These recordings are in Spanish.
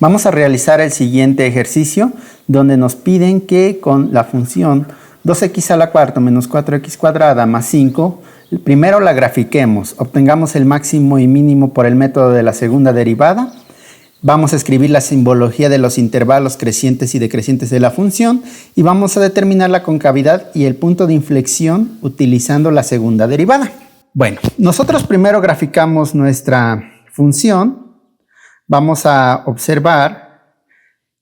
Vamos a realizar el siguiente ejercicio donde nos piden que con la función 2x a la cuarta menos 4x cuadrada más 5, primero la grafiquemos, obtengamos el máximo y mínimo por el método de la segunda derivada. Vamos a escribir la simbología de los intervalos crecientes y decrecientes de la función y vamos a determinar la concavidad y el punto de inflexión utilizando la segunda derivada. Bueno, nosotros primero graficamos nuestra función. Vamos a observar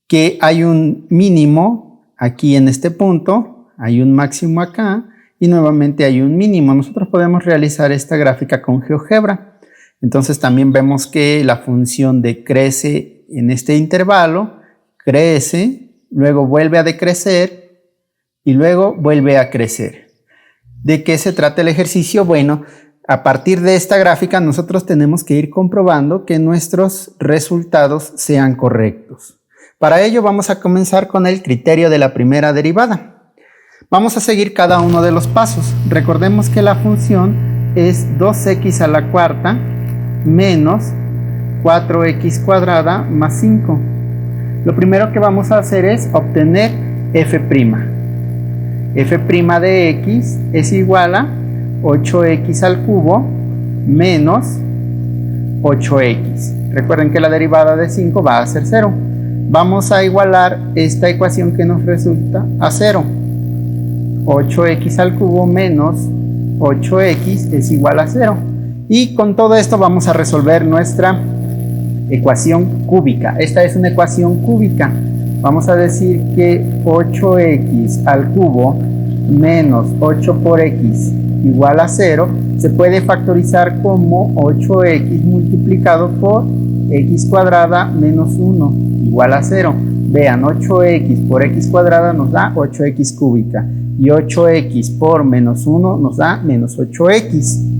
que hay un mínimo aquí en este punto, hay un máximo acá y nuevamente hay un mínimo. Nosotros podemos realizar esta gráfica con GeoGebra. Entonces también vemos que la función decrece en este intervalo, crece, luego vuelve a decrecer y luego vuelve a crecer. ¿De qué se trata el ejercicio? Bueno, a partir de esta gráfica nosotros tenemos que ir comprobando que nuestros resultados sean correctos. Para ello vamos a comenzar con el criterio de la primera derivada. Vamos a seguir cada uno de los pasos. Recordemos que la función es 2x a la cuarta menos 4x cuadrada más 5. Lo primero que vamos a hacer es obtener f'. f' de x es igual a 8x al cubo menos 8x. Recuerden que la derivada de 5 va a ser 0. Vamos a igualar esta ecuación que nos resulta a 0. 8x al cubo menos 8x es igual a 0. Y con todo esto vamos a resolver nuestra ecuación cúbica. Esta es una ecuación cúbica. Vamos a decir que 8x al cubo menos 8 por x igual a 0 se puede factorizar como 8x multiplicado por x cuadrada menos 1 igual a 0. Vean, 8x por x cuadrada nos da 8x cúbica y 8x por menos 1 nos da menos 8x.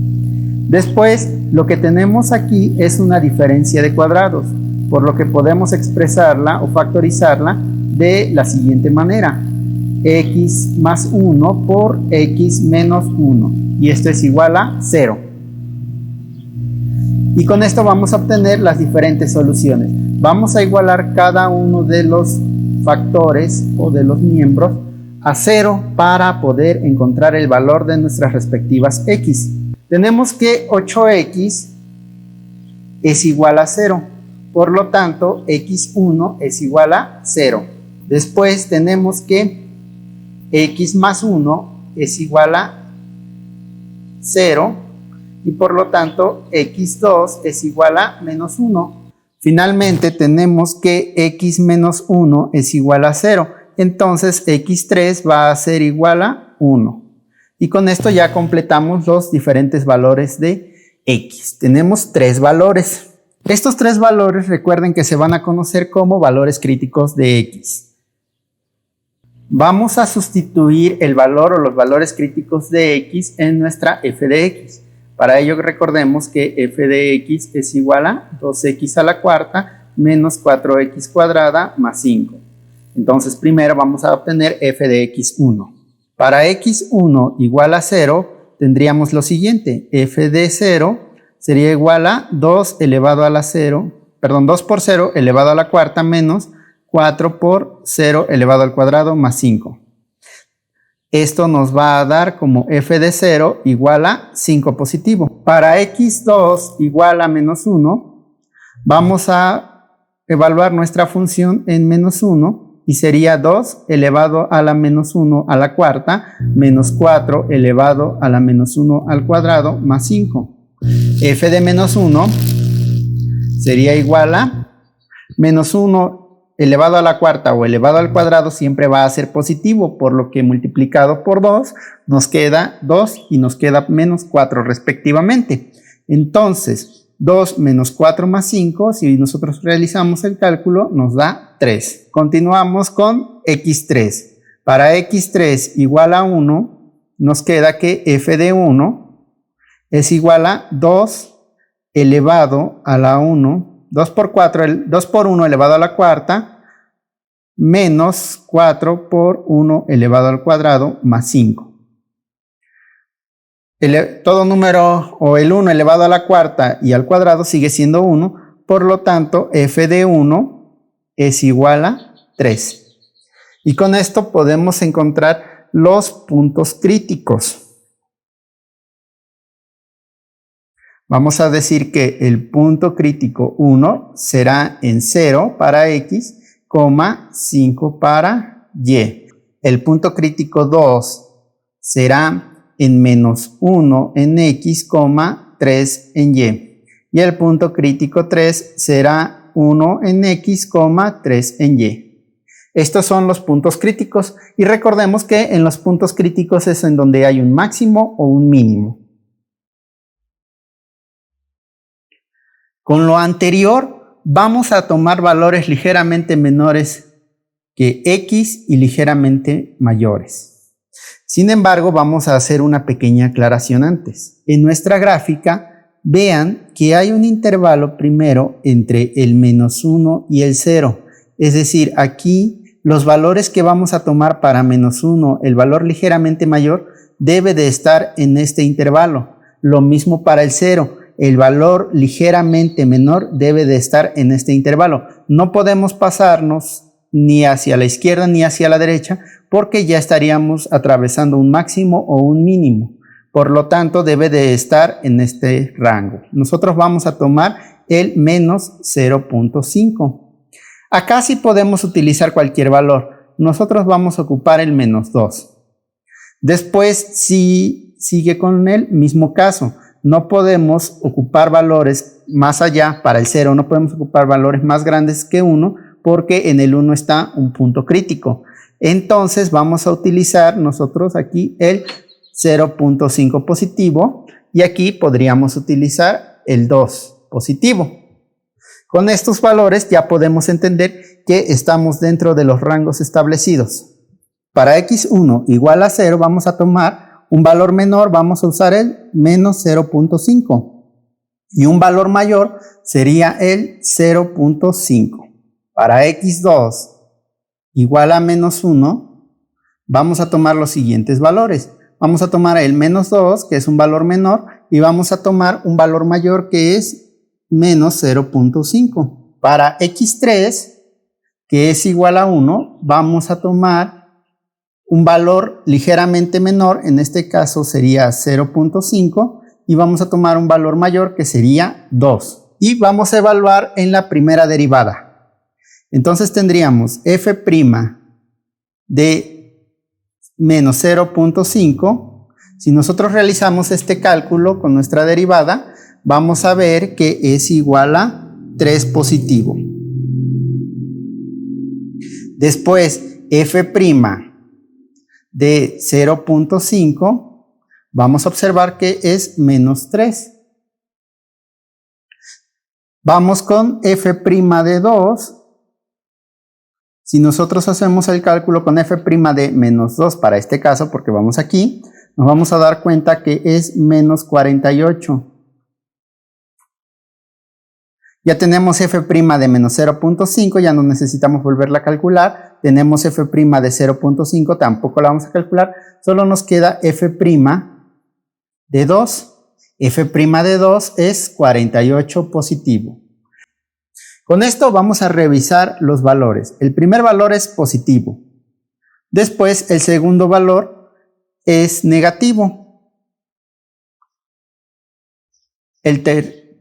Después, lo que tenemos aquí es una diferencia de cuadrados, por lo que podemos expresarla o factorizarla de la siguiente manera: x más 1 por x menos 1, y esto es igual a 0. Y con esto vamos a obtener las diferentes soluciones. Vamos a igualar cada uno de los factores o de los miembros a 0 para poder encontrar el valor de nuestras respectivas x. Tenemos que 8x es igual a 0, por lo tanto x1 es igual a 0. Después tenemos que x más 1 es igual a 0 y por lo tanto x2 es igual a menos 1. Finalmente tenemos que x menos 1 es igual a 0, entonces x3 va a ser igual a 1. Y con esto ya completamos los diferentes valores de x. Tenemos 3 valores. Estos 3 valores recuerden que se van a conocer como valores críticos de x. Vamos a sustituir el valor o los valores críticos de x en nuestra f de x. Para ello recordemos que f de x es igual a 2x a la cuarta menos 4x cuadrada más 5. Entonces primero vamos a obtener f de x1. Para x1 igual a 0 tendríamos lo siguiente: f de 0 sería igual a 2 elevado a la 0, perdón, 2 por 0 elevado a la cuarta menos 4 por 0 elevado al cuadrado más 5. Esto nos va a dar como f de 0 igual a 5 positivo. Para x2 igual a menos 1, vamos a evaluar nuestra función en menos 1 y sería 2 elevado a la menos 1 a la cuarta menos 4 elevado a la menos 1 al cuadrado más 5. F de menos 1 sería igual a menos 1 elevado a la cuarta o elevado al cuadrado siempre va a ser positivo, por lo que multiplicado por 2 nos queda 2 y nos queda menos 4 respectivamente. Entonces 2 menos 4 más 5, si nosotros realizamos el cálculo, nos da 3. Continuamos con x3. Para x3 igual a 1, nos queda que f de 1 es igual a 2 elevado a la 1, 2 por 1 elevado a la cuarta, menos 4 por 1 elevado al cuadrado, más 5. Todo número o el 1 elevado a la cuarta y al cuadrado sigue siendo 1, por lo tanto f de 1 es igual a 3. Y con esto podemos encontrar los puntos críticos. Vamos a decir que el punto crítico 1 será en 0 para x, 5 para y. El punto crítico 2 será en menos 1 en x, 3 en y. Y el punto crítico 3 será 1 en x, 3 en y. Estos son los puntos críticos. Y recordemos que en los puntos críticos es en donde hay un máximo o un mínimo. Con lo anterior, vamos a tomar valores ligeramente menores que x y ligeramente mayores. Sin embargo, vamos a hacer una pequeña aclaración antes. En nuestra gráfica, vean que hay un intervalo primero entre el menos 1 y el 0. Es decir, aquí los valores que vamos a tomar para menos 1, el valor ligeramente mayor, debe de estar en este intervalo. Lo mismo para el 0. El valor ligeramente menor debe de estar en este intervalo. No podemos pasarnos ni hacia la izquierda ni hacia la derecha porque ya estaríamos atravesando un máximo o un mínimo. Por lo tanto, debe de estar en este rango. Nosotros vamos a tomar el menos 0.5. Acá sí podemos utilizar cualquier valor. Nosotros vamos a ocupar el menos 2. Después sí sigue con el mismo caso. No podemos ocupar valores más allá para el 0, no podemos ocupar valores más grandes que 1 porque en el 1 está un punto crítico. Entonces vamos a utilizar nosotros aquí el 0.5 positivo y aquí podríamos utilizar el 2 positivo. Con estos valores ya podemos entender que estamos dentro de los rangos establecidos. Para x1 igual a 0 vamos a tomar un valor menor, vamos a usar el menos 0.5 y un valor mayor sería el 0.5. Para x2 igual a menos 1 vamos a tomar los siguientes valores. Vamos a tomar el menos 2 que es un valor menor y vamos a tomar un valor mayor que es menos 0.5. Para x3 que es igual a 1 vamos a tomar un valor ligeramente menor, en este caso sería 0.5 y vamos a tomar un valor mayor que sería 2 y vamos a evaluar en la primera derivada. Entonces tendríamos f' de menos 0.5. Si nosotros realizamos este cálculo con nuestra derivada, vamos a ver que es igual a 3 positivo. Después f' de 0.5, vamos a observar que es menos 3. Vamos con f' de 2. Si nosotros hacemos el cálculo con f' de menos 2 para este caso, porque vamos aquí, nos vamos a dar cuenta que es menos 48. Ya tenemos f' de menos 0.5, ya no necesitamos volverla a calcular. Tenemos f' de 0.5, tampoco la vamos a calcular. Solo nos queda f' de 2. F' de 2 es 48 positivo. Con esto vamos a revisar los valores. El primer valor es positivo. Después el segundo valor es negativo.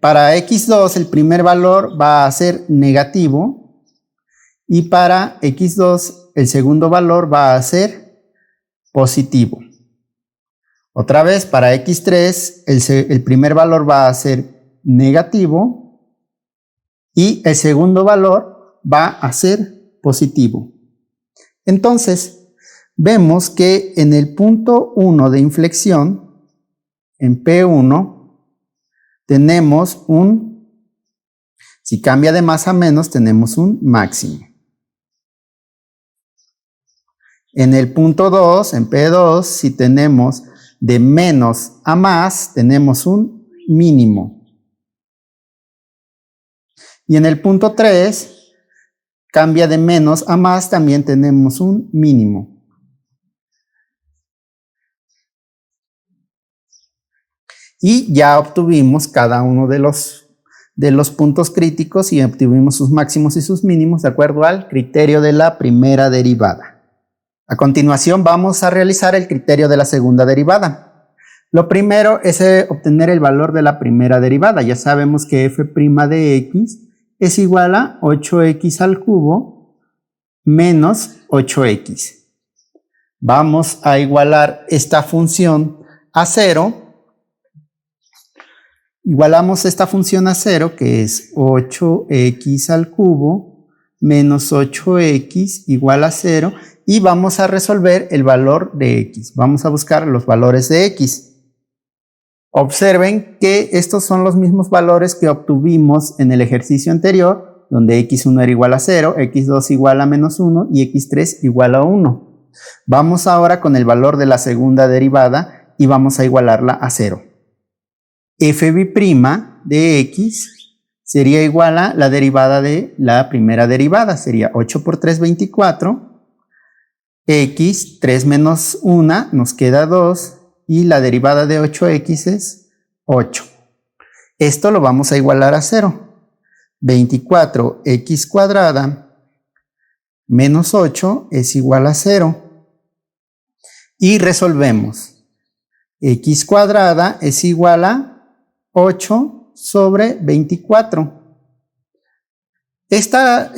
Para x2 el primer valor va a ser negativo y para x2 el segundo valor va a ser positivo. Otra vez para x3 el primer valor va a ser negativo y el segundo valor va a ser positivo. Entonces vemos que en el punto 1 de inflexión, en P1, tenemos si cambia de más a menos, tenemos un máximo. En el punto 2, en P2, si tenemos de menos a más, tenemos un mínimo. Y en el punto 3, cambia de menos a más, también tenemos un mínimo. Y ya obtuvimos cada uno de los de los puntos críticos y obtuvimos sus máximos y sus mínimos de acuerdo al criterio de la primera derivada. A continuación vamos a realizar el criterio de la segunda derivada. Lo primero es obtener el valor de la primera derivada. Ya sabemos que f' de x es igual a 8x al cubo menos 8x. Vamos a igualar esta función a 0. Igualamos esta función a 0, que es 8x al cubo menos 8x igual a 0, y vamos a resolver el valor de x. Vamos a buscar los valores de x. Observen que estos son los mismos valores que obtuvimos en el ejercicio anterior, donde x1 era igual a 0, x2 igual a menos 1 y x3 igual a 1. Vamos ahora con el valor de la segunda derivada y vamos a igualarla a 0. f' de x sería igual a la derivada de la primera derivada, sería 8 por 3, 24, x, 3 menos 1, nos queda 2, y la derivada de 8x es 8. Esto lo vamos a igualar a 0. 24x cuadrada menos 8 es igual a 0. Y resolvemos. X cuadrada es igual a 8 sobre 24. Esta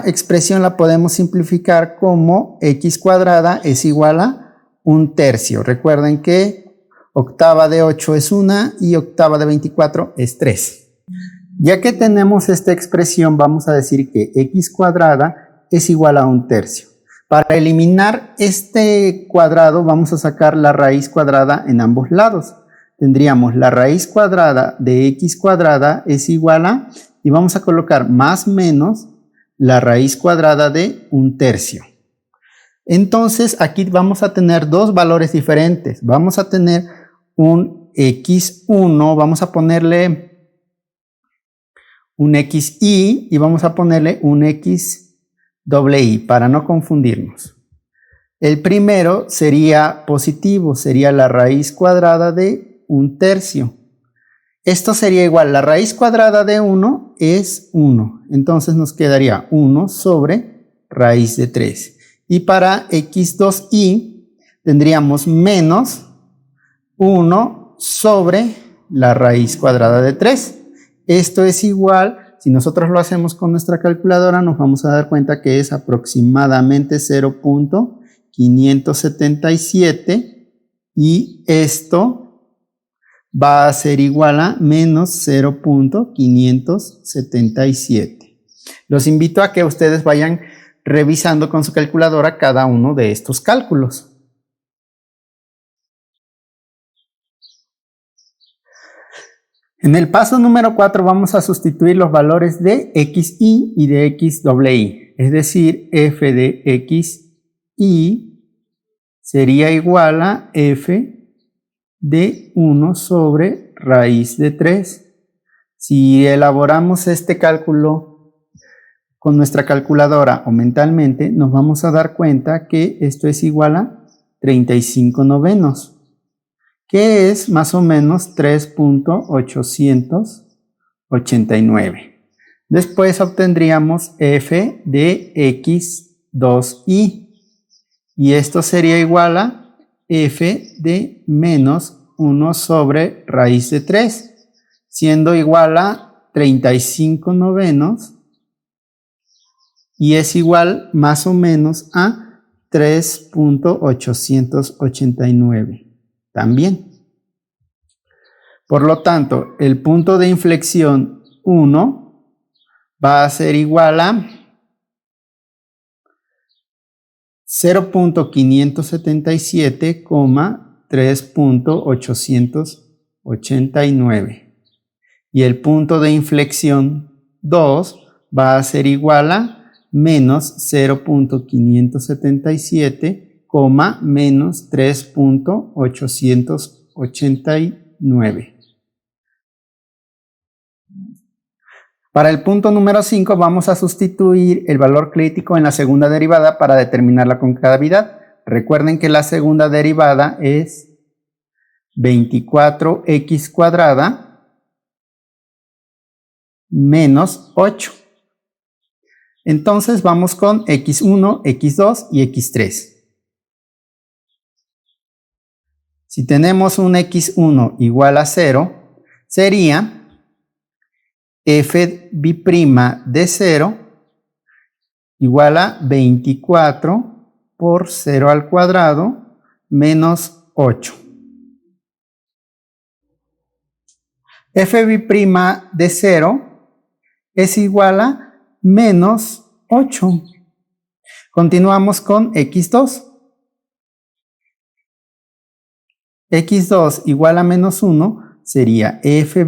expresión la podemos simplificar como x cuadrada es igual a 1/3. Recuerden que octava de 8 es 1 y octava de 24 es 3. Ya que tenemos esta expresión, vamos a decir que x cuadrada es igual a 1/3. Para eliminar este cuadrado vamos a sacar la raíz cuadrada en ambos lados. Tendríamos la raíz cuadrada de x cuadrada es igual a, y vamos a colocar más menos la raíz cuadrada de 1/3. Entonces aquí vamos a tener dos valores diferentes. Vamos a tener un x1, vamos a ponerle un xi y vamos a ponerle un xi para no confundirnos. El primero sería positivo, sería la raíz cuadrada de 1/3. Esto sería igual, la raíz cuadrada de 1 es 1, entonces nos quedaría 1 sobre raíz de 3. Y para x2i tendríamos menos 1 sobre la raíz cuadrada de 3. Esto es igual, si nosotros lo hacemos con nuestra calculadora, nos vamos a dar cuenta que es aproximadamente 0.577 y esto va a ser igual a menos 0.577. Los invito a que ustedes vayan revisando con su calculadora cada uno de estos cálculos. En el paso número 4 vamos a sustituir los valores de xi y de xi. Es decir, f de xi sería igual a f de 1 sobre raíz de 3. Si elaboramos este cálculo con nuestra calculadora o mentalmente, nos vamos a dar cuenta que esto es igual a 35 novenos, que es más o menos 3.889. Después obtendríamos f de x2i y esto sería igual a f de menos 1 sobre raíz de 3, siendo igual a 35 novenos y es igual más o menos a 3.889 también. Por lo tanto, el punto de inflexión 1 va a ser igual a 0.577, 3.889 y el punto de inflexión 2 va a ser igual a menos 0.577, menos 3.889. Para el punto número 5 vamos a sustituir el valor crítico en la segunda derivada para determinar la concavidad. Recuerden que la segunda derivada es 24x cuadrada menos 8. Entonces vamos con x1, x2 y x3. Si tenemos un x1 igual a 0, sería f' de 0 igual a 24 por 0 al cuadrado menos 8. f' de 0 es igual a menos 8. Continuamos con x2. x2 igual a menos 1 sería f'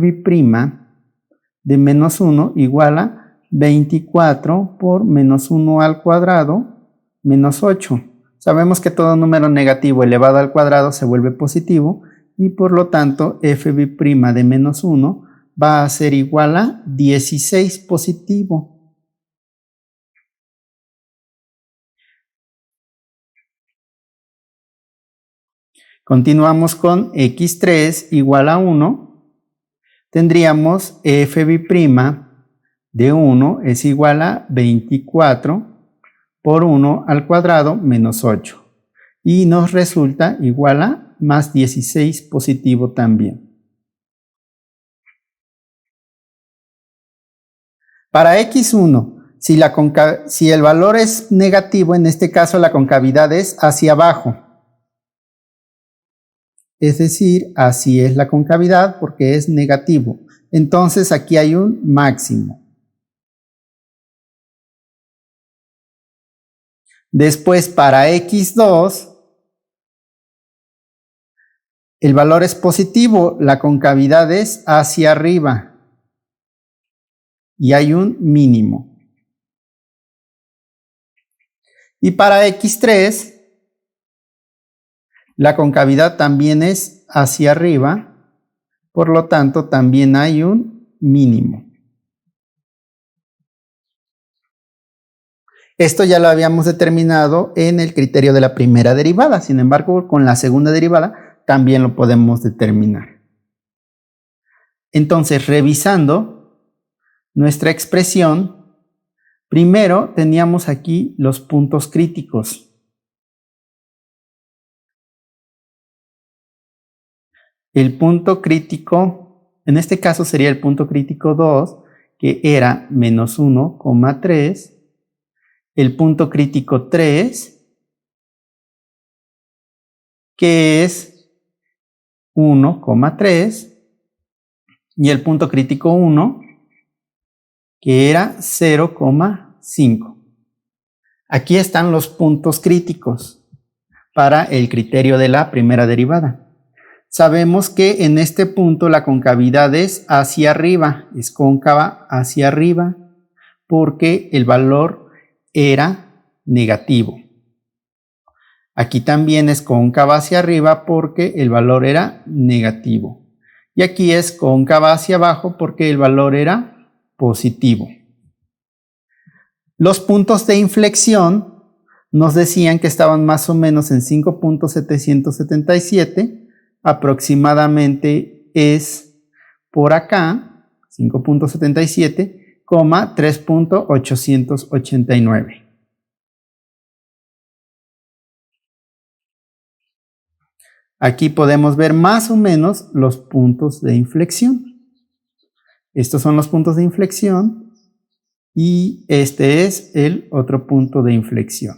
de menos 1 igual a 24 por menos 1 al cuadrado menos 8. Sabemos que todo número negativo elevado al cuadrado se vuelve positivo y por lo tanto f' de menos 1 va a ser igual a 16 positivo. Continuamos con x3 igual a 1. Tendríamos f' de 1 es igual a 24 por 1 al cuadrado menos 8. Y nos resulta igual a más 16 positivo también. Para x1, si el valor es negativo, en este caso la concavidad es hacia abajo. Es decir, así es la concavidad porque es negativo. Entonces aquí hay un máximo. Después para x2, el valor es positivo, la concavidad es hacia arriba. Y hay un mínimo. Y para x3, la concavidad también es hacia arriba, por lo tanto también hay un mínimo. Esto ya lo habíamos determinado en el criterio de la primera derivada, sin embargo con la segunda derivada también lo podemos determinar. Entonces, revisando nuestra expresión, primero teníamos aquí los puntos críticos. El punto crítico, en este caso sería el punto crítico 2, que era menos 1,3. El punto crítico 3, que es 1,3. Y el punto crítico 1, que era 0,5. Aquí están los puntos críticos para el criterio de la primera derivada. Sabemos que en este punto la concavidad es hacia arriba, es cóncava hacia arriba, porque el valor era negativo. Aquí también es cóncava hacia arriba porque el valor era negativo. Y aquí es cóncava hacia abajo porque el valor era positivo. Los puntos de inflexión nos decían que estaban más o menos en 5.777. Aproximadamente es por acá, 5.77, 3.889. Aquí podemos ver más o menos los puntos de inflexión. Estos son los puntos de inflexión y este es el otro punto de inflexión.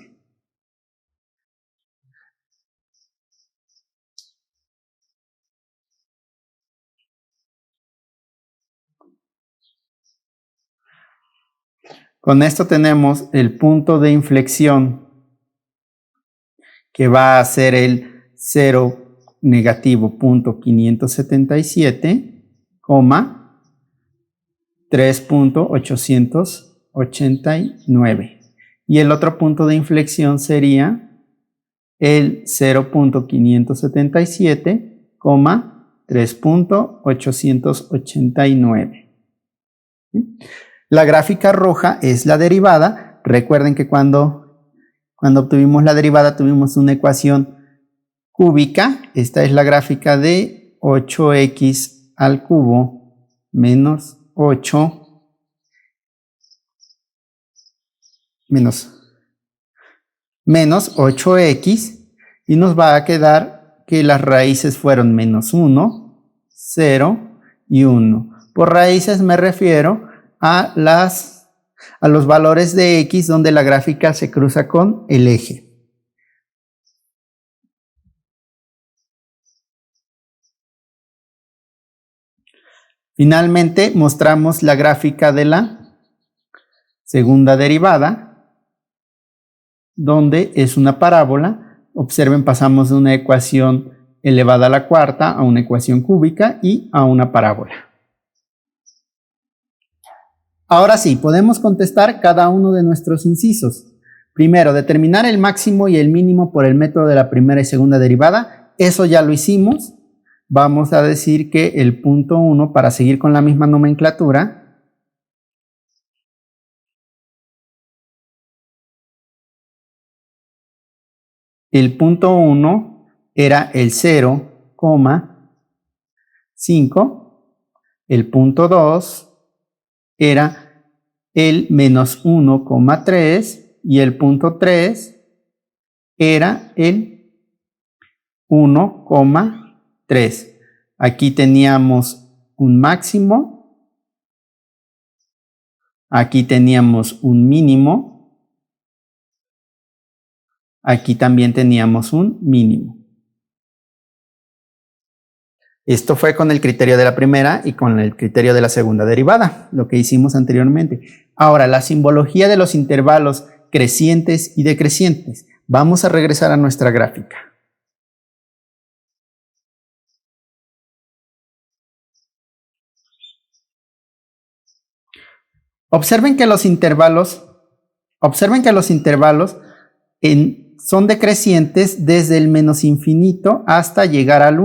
Con esto tenemos el punto de inflexión que va a ser el 0 negativo punto 577, 3.889. Y el otro punto de inflexión sería el 0.577, 3.889. La gráfica roja es la derivada. Recuerden que cuando obtuvimos la derivada tuvimos una ecuación cúbica. Esta es la gráfica de 8x al cubo menos 8 menos 8x, y nos va a quedar que las raíces fueron menos 1, 0 y 1. Por raíces me refiero a los valores de x donde la gráfica se cruza con el eje. Finalmente mostramos la gráfica de la segunda derivada, donde es una parábola. Observen, pasamos de una ecuación elevada a la cuarta a una ecuación cúbica y a una parábola. Ahora sí, podemos contestar cada uno de nuestros incisos. Primero, determinar el máximo y el mínimo por el método de la primera y segunda derivada. Eso ya lo hicimos. Vamos a decir que el punto 1, para seguir con la misma nomenclatura, el punto 1 era el 0,5, el punto 2 era el menos 1,3 y el punto 3 era el 1,3. Aquí teníamos un máximo, aquí teníamos un mínimo, aquí también teníamos un mínimo. Esto fue con el criterio de la primera y con el criterio de la segunda derivada, lo que hicimos anteriormente. Ahora, la simbología de los intervalos crecientes y decrecientes. Vamos a regresar a nuestra gráfica. Observen que los intervalos son decrecientes desde el menos infinito hasta llegar al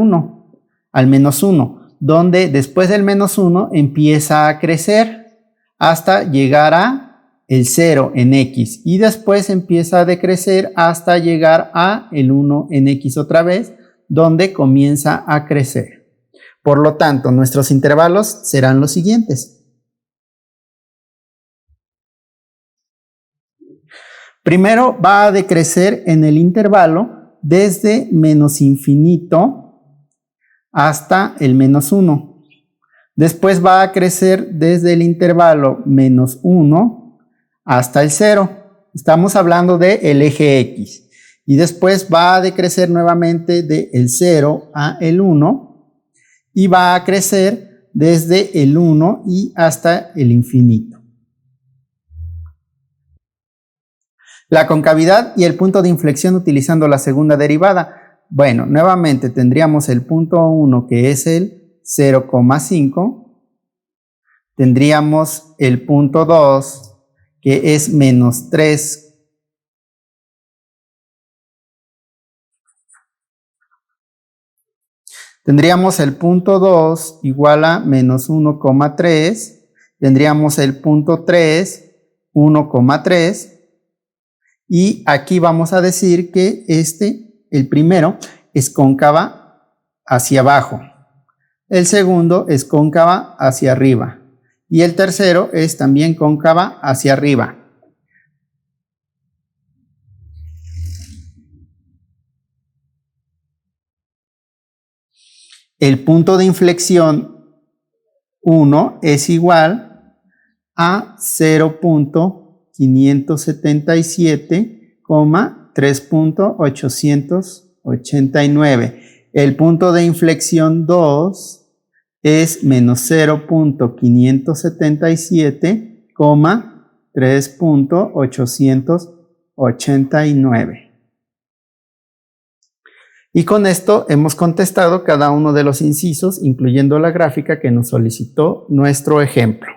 menos 1, donde después del menos 1 empieza a crecer hasta llegar a el 0 en x, y después empieza a decrecer hasta llegar a el 1 en x otra vez, donde comienza a crecer. Por lo tanto, nuestros intervalos serán los siguientes. Primero va a decrecer en el intervalo desde menos infinito hasta el menos 1. Después va a crecer desde el intervalo menos 1 hasta el 0. Estamos hablando del eje X. Y después va a decrecer nuevamente del 0 a el 1. Y va a crecer desde el 1 y hasta el infinito. La concavidad y el punto de inflexión utilizando la segunda derivada. Bueno, nuevamente tendríamos el punto 1, que es el 0,5. Tendríamos el punto 2, que es menos 3. Tendríamos el punto 2 igual a menos 1,3. Tendríamos el punto 3, 1,3. Y aquí vamos a decir que el primero, es cóncava hacia abajo. El segundo es cóncava hacia arriba. Y el tercero es también cóncava hacia arriba. El punto de inflexión 1 es igual a 0.577,3.889. El punto de inflexión 2 es menos 0.577,3.889. Y con esto hemos contestado cada uno de los incisos, incluyendo la gráfica que nos solicitó nuestro ejemplo.